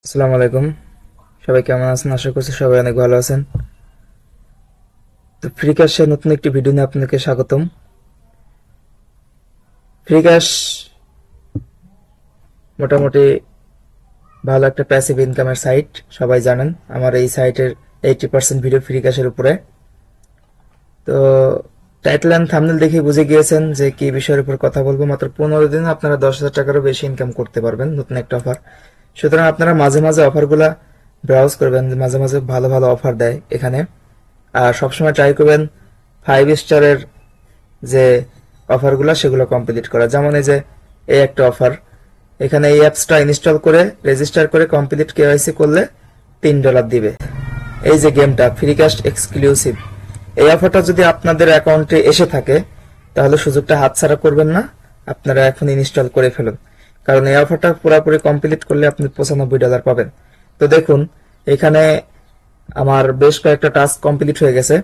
আসসালামু আলাইকুম। সবাই কেমন আছেন? আশা করছি সবাই অনেক ভালো আছেন। তো ফ্রি ক্যাশে নতুন একটি ভিডিও নিয়ে আপনাদেরকে স্বাগতম। ফ্রি ক্যাশ মোটামুটি ভালো একটা প্যাসিভ ইনকামের সাইট, সবাই জানেন। আমার এই সাইটের 80% ভিডিও ফ্রি ক্যাশের উপরে। তো টাইটেল অ্যান্ড থাম্বনেল দেখে বুঝে গিয়েছেন যে কি বিষয়ের উপর কথা বলবো। মাত্র 15 দিনে আপনারা 10,000 টাকারও বেশি ইনকাম করতে পারবেন, নতুন একটা অফার। সুতরাং আপনারা মাঝে মাঝে অফারগুলা ব্রাউজ করবেন, মাঝে মাঝে ভালো ভালো অফার দেয় এখানে। আর সবসময় ট্রাই করবেন 5 স্টারের যে অফারগুলো সেগুলো কমপ্লিট করা। যেমন এই যে এই একটা অফার, এখানে এই অ্যাপসটা ইনস্টল করে রেজিস্টার করে কমপ্লিট কেওয়াইসি করলে $3 দিবে। এই যে গেমটা ফ্রি কাস্ট এক্সক্লুসিভ, এই অফারটা যদি আপনাদের অ্যাকাউন্টে এসে থাকে তাহলে সুযোগটা হাতছাড়া করবেন না, আপনারা এখন ইনস্টল করে ফেলুন। কারণ এই অফারটা পুরোপুরি কমপ্লিট করলে আপনি $95 পাবেন। তো দেখুন এখানে আমার বেশ কয়েকটা টাস্ক কমপ্লিট হয়ে গেছে।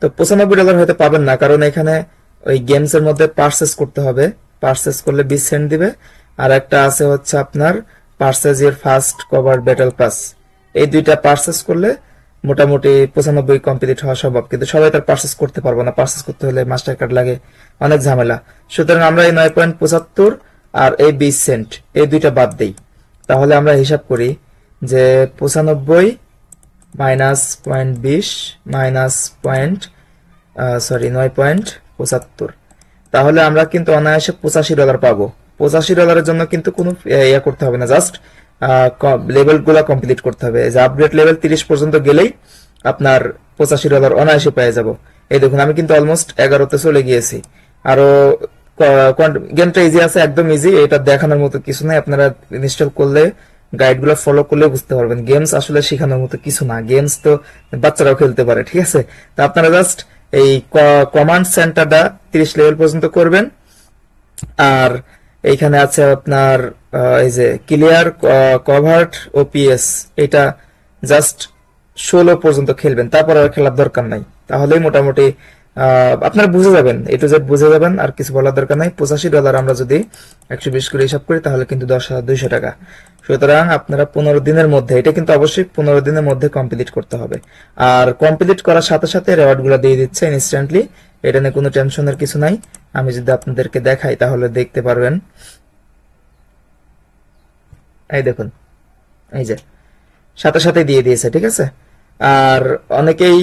তো $95 হয়তো পাবেন না, কারণ এখানে ওই গেমস এর মধ্যে পার্সেস করতে হবে। পার্সেস করলে 20 সেন্ট দিবে। আর একটা আছে হচ্ছে আপনার পার্সেস এর ফার্স্ট কভার ব্যাটল পাস। এই দুইটা পার্সেস করলে মোটামুটি 95 কমপ্লিট হওয়া সম্ভব, কিন্তু সবাই তার পার্সেস করতে পারবো না। পার্সেস করতে হলে মাস্টার কার্ড লাগে, অনেক ঝামেলা। সুতরাং আমরা এই 9.75 আর এই 20 সেন্ট এই দুইটা বাদ দেই। তাহলে আমরা হিসাব করি যে 95 মাইনাস 0.20 মাইনাস পয়েন্ট 9.75, তাহলে আমরা কিন্তু অনায়াসে $85 পাবো। $85 জন্য কিন্তু কোনো ইয়া করতে হবে না, জাস্ট লেভেল গুলা কমপ্লিট করতে হবে। যে আপগ্রেড লেভেল 30 পর্যন্ত গেলেই আপনার $85 অনায়াসে পেয়ে যাব। এই দেখুন আমি কিন্তু অলমোস্ট 11তে চলে গিয়েছি। আরো গেমটা ইজি আছে, একদম ইজি, এটা দেখানোর মতো কিছু নাই। আপনারা ইনস্টল করলে গাইডগুলো ফলো করলে বুঝতে পারবেন। গেমস আসলে শেখানোর মতো কিছু না, গেমস তো বাচ্চারাও খেলতে পারে, ঠিক আছে। তো আপনারা জাস্ট এই কমান্ড সেন্টারটা 30 লেভেল পর্যন্ত করবেন। আর এইখানে আছে আপনার এই যে ক্লিয়ার কভার্ট ওপিএস, এটা জাস্ট 16 পর্যন্ত খেলবেন, তারপর আর খেলার দরকার নাই। তাহলেই মোটামুটি আপনারা বুঝে যাবেন, এ টু জেড বুঝে যাবেন, আর কিছু বলার দরকার নাই। $85 আমরা যদি 120 করে হিসাব করি তাহলে কিন্তু 10,200 টাকা। সুতরাং আপনারা 15 দিনের মধ্যে, এটা কিন্তু অবশ্যই 15 দিনের মধ্যে কমপ্লিট করতে হবে। আর কমপ্লিট করার সাথে সাথে রেওয়ার্ড গুলো দিয়ে দিচ্ছে ইনস্ট্যান্টলি, এটা নিয়ে কোনো টেনশনের কিছু নাই। আমি যদি আপনাদেরকে দেখাই তাহলে দেখতে পারবেন। এই দেখুন, এই যে সাথে সাথে দিয়ে দিয়েছে, ঠিক আছে। আর অনেকেই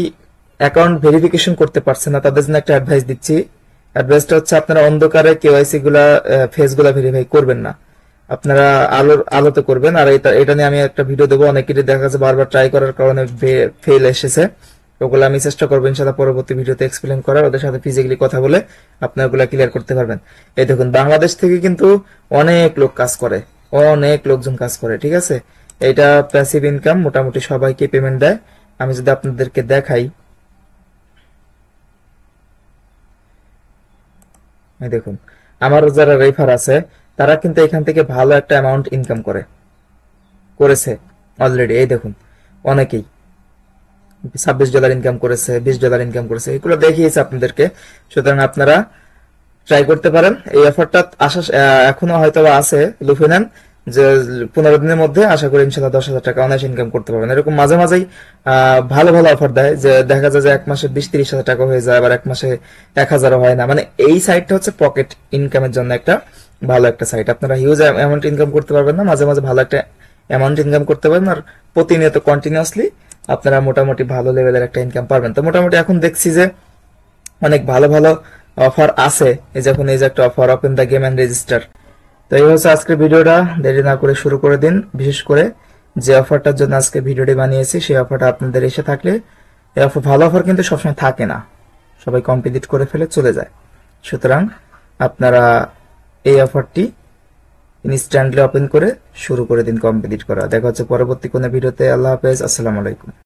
অ্যাকাউন্ট ভেরিফিকেশন করতে পারছে না, তাদের জন্য একটা অ্যাডভাইস দিচ্ছি। অ্যাডভাইসটা হচ্ছে আপনারা অন্ধকারে কেওয়াইসি গুলা ফেস গুলা ভেরিফাই করবেন না, আপনারা আলোতে করবেন। আর এটা নিয়ে আমি একটা ভিডিও দেবো। অনেকেরই দেখা যাচ্ছে বারবার ট্রাই করার কারণে ফেল এসেছে, ওগুলো আমি চেষ্টা করবো ইনশাআল্লাহ পরবর্তী ভিডিওতে এক্সপ্লেন করার, ওদের সাথে ফিজিক্যালি কথা বলে আপনারা ওগুলা ক্লিয়ার করতে পারবেন। এই দেখুন বাংলাদেশ থেকে কিন্তু অনেক লোক কাজ করে, অনেক লোকজন কাজ করে, ঠিক আছে। এটা প্যাসিভ ইনকাম, মোটামুটি সবাইকে পেমেন্ট দেয়। আমি যদি আপনাদেরকে দেখাই, এই দেখুন আমার যারা রেফার আছে তারা কিন্তু এখান থেকে ভালো একটা অ্যামাউন্ট ইনকাম করেছে অলরেডি। এই দেখুন অনেকেই $26 ইনকাম করেছে, $20 ইনকাম করেছে, এগুলো দেখিয়েছে আপনাদেরকে। সুতরাং আপনারা ট্রাই করতে পারেন। এই অফারটা আশা এখনো হয়তো আছে, লুফে নেন যে 15 দিনের মধ্যে আশা করি ইনশাল্লাহ 10,000 টাকা অনায়াসে ইনকাম করতে পারবেন। এরকম মাঝে মাঝেই ভালো ভালো অফার দেয়, যে দেখা যায় যে এক মাসে 20-30 হাজার টাকা হয়ে যায়, আবার এক মাসে 1,000 হয় না। মানে এই সাইটটা হচ্ছে পকেট ইনকামের জন্য একটা ভালো একটা সাইট। আপনারা হিউজ অ্যামাউন্ট ইনকাম করতে পারবেন না, মাঝে মাঝে ভালো একটা অ্যামাউন্ট ইনকাম করতে পারবেন। আর প্রতিনিয়ত কন্টিনিউয়াসলি আপনারা মোটামুটি ভালো লেভেলের একটা ইনকাম পারবেন। তো মোটামুটি এখন দেখছি যে অনেক ভালো ভালো অফার আছে। এই যখন এই যে একটা offer, open the game and register. তো এই হচ্ছে আজকের ভিডিওটা, দেরি না করে শুরু করে দিন। বিশেষ করে যে অফারটার জন্য আজকে ভিডিওটি বানিয়েছি সেই অফারটা আপনাদের এসে থাকলে, এই অফার ভালো অফার কিন্তু সবসময় থাকে না, সবাই কমপ্লিট করে ফেলে চলে যায়। সুতরাং আপনারা এই অফারটি ইনস্ট্যান্টলি ওপেন করে শুরু করে দিন কমপ্লিট করা। দেখা হচ্ছে পরবর্তী কোনো ভিডিওতে। আল্লাহ হাফেজ, আসসালামু আলাইকুম।